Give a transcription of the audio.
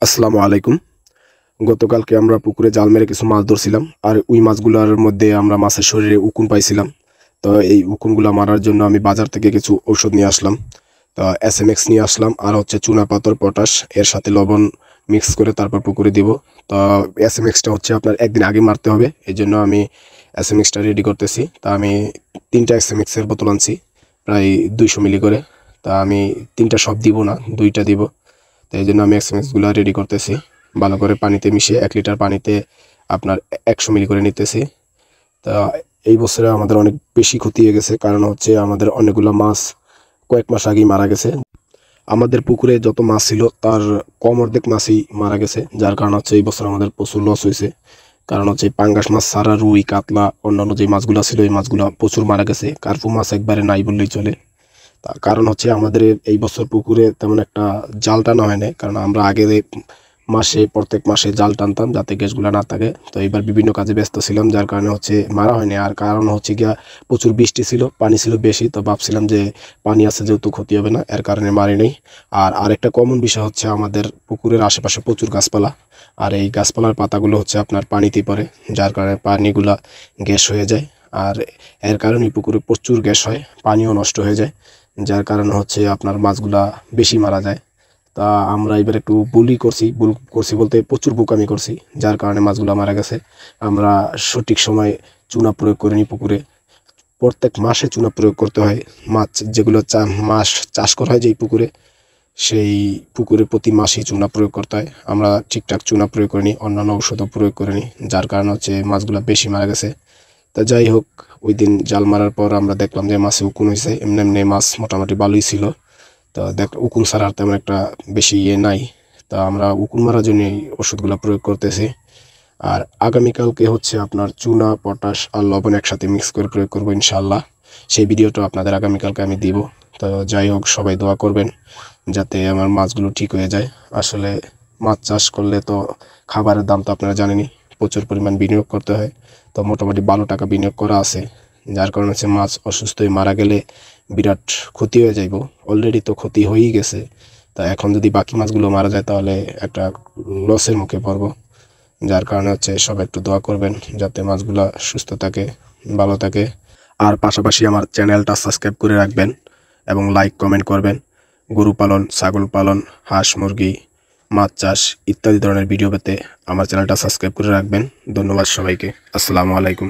আসসালামু আলাইকুম। গতকালকে আমরা পুকুরে জাল মেরে কিছু মাছ ধরছিলাম, আর ওই মাছগুলোর মধ্যে আমরা মাছের শরীরে উকুন পাইছিলাম। তো এই উকুনগুলো মারার জন্য আমি বাজার থেকে কিছু ঔষধ নিয়ে আসলাম। তো এসএমএক্স নিয়ে আসলাম, আর হচ্ছে চুনা পাথর, পটাশ, এর সাথে লবণ মিক্স করে তারপর পুকুরে দিব। তো এসএমএক্সটা হচ্ছে আপনার একদিন আগে মারতে হবে, এই জন্য আমি এসএমএক্সটা রেডি করতেছি। তা আমি 3টা এসএমএক্সের বোতল আনছি, প্রায় 200 মিলি করে। তা আমি 3টা সব দিব না, 2টা দিব। তো এই জন্য আমি এসএমএক্সগুলো রেডি করতেছি, ভালো করে পানিতে মিশিয়ে 1 লিটার পানিতে আপনার 100 মিলি করে নিতেছি। তা এই বছরে আমাদের অনেক বেশি ক্ষতি হয়ে গেছে, কারণ হচ্ছে আমাদের অনেকগুলো মাছ কয়েক মাস আগেই মারা গেছে। আমাদের পুকুরে যত মাছ ছিল তার কম অর্ধেক মাছই মারা গেছে, যার কারণ হচ্ছে এই বছর আমাদের প্রচুর লস হয়েছে। কারণ হচ্ছে পাঙ্গাস মাছ ছাড়া রুই, কাতলা, অন্যান্য যে মাছগুলো ছিল এই মাছগুলো প্রচুর মারা গেছে। কার্পু মাছ একবারে নাই বললেই চলে। তার কারণ হচ্ছে আমাদের এই বছর পুকুরে তেমন একটা জাল টানা হয় না, কারণ আমরা আগে প্রত্যেক মাসে জাল টানতাম যাতে গ্যাসগুলো না থাকে। তো এবার বিভিন্ন কাজে ব্যস্ত ছিলাম, যার কারণে হচ্ছে মারা হয়নি। আর কারণ হচ্ছে গিয়া প্রচুর বৃষ্টি ছিল, পানি ছিল বেশি, তো ভাবছিলাম যে পানি আছে যেহেতু ক্ষতি হবে না, এর কারণে মারি নেই। আর আরেকটা কমন বিষয় হচ্ছে আমাদের পুকুরের আশেপাশে প্রচুর গাছপালা, আর এই গাছপালার পাতাগুলো হচ্ছে আপনার পানিতে পড়ে, যার কারণে পানিগুলা গ্যাস হয়ে যায়। আর এর কারণে পুকুরে প্রচুর গ্যাস হয়, পানিও নষ্ট হয়ে যায়, যার কারণে হচ্ছে আপনার মাছগুলা বেশি মারা যায়। তা আমরা এবার একটু ভুল করছি বলতে প্রচুর বোকামি করছি, যার কারণে মাছগুলা মারা গেছে। আমরা সঠিক সময় চুনা প্রয়োগ করিনি পুকুরে। প্রত্যেক মাসে চুনা প্রয়োগ করতে হয়। মাছ যেগুলো মাছ চাষ করা হয় যেই পুকুরে, সেই পুকুরে প্রতি মাসেই চুনা প্রয়োগ করতে হয়। আমরা ঠিকঠাক চুনা প্রয়োগ করিনি, অন্যান্য ঔষধও প্রয়োগ করিনি, যার কারণে হচ্ছে মাছগুলা বেশি মারা গেছে। তা যাই হোক, ওই দিন জাল মারার পর আমরা দেখলাম যে মাছে উকুন হয়েছে। এমনি এমনি মাছ মোটামুটি ভালোই ছিল। তো উকুন ছাড়া আর তেমন একটা বেশি নাই। তা আমরা উকুন মারার জন্য এই ওষুধগুলো প্রয়োগ করতেছি। আর আগামীকালকে হচ্ছে আপনার চুনা, পটাশ আর লবণ একসাথে মিক্স করে প্রয়োগ করবো ইনশাল্লাহ। সেই ভিডিওটা আপনাদের আগামীকালকে আমি দিব। তো যাই হোক, সবাই দোয়া করবেন যাতে আমার মাছগুলো ঠিক হয়ে যায়। আসলে মাছ চাষ করলে তো খাবারের দাম তো আপনারা জানেনই, প্রচুর পরিমাণ বিনিয়োগ করতে হয়। তো মোটামুটি 12 টাকা বিনিয়োগ করা আছে, যার কারণে হচ্ছে মাছ অসুস্থ হয়ে মারা গেলে বিরাট ক্ষতি হয়ে যাইব। অলরেডি তো ক্ষতি হয়েই গেছে, তা এখন যদি বাকি মাছগুলো মারা যায় তাহলে একটা লসের মুখে পড়ব। যার কারণে হচ্ছে সবাই একটু দোয়া করবেন যাতে মাছগুলো সুস্থ থাকে, ভালো থাকে। আর পাশাপাশি আমার চ্যানেলটা সাবস্ক্রাইব করে রাখবেন এবং লাইক কমেন্ট করবেন। গরু পালন, ছাগল পালন, হাঁস মুরগি, মাছ চাষ ইত্যাদি ধরনের ভিডিও পেতে আমার চ্যানেলটা সাবস্ক্রাইব করে রাখবেন। ধন্যবাদ সবাইকে। আসসালামু আলাইকুম।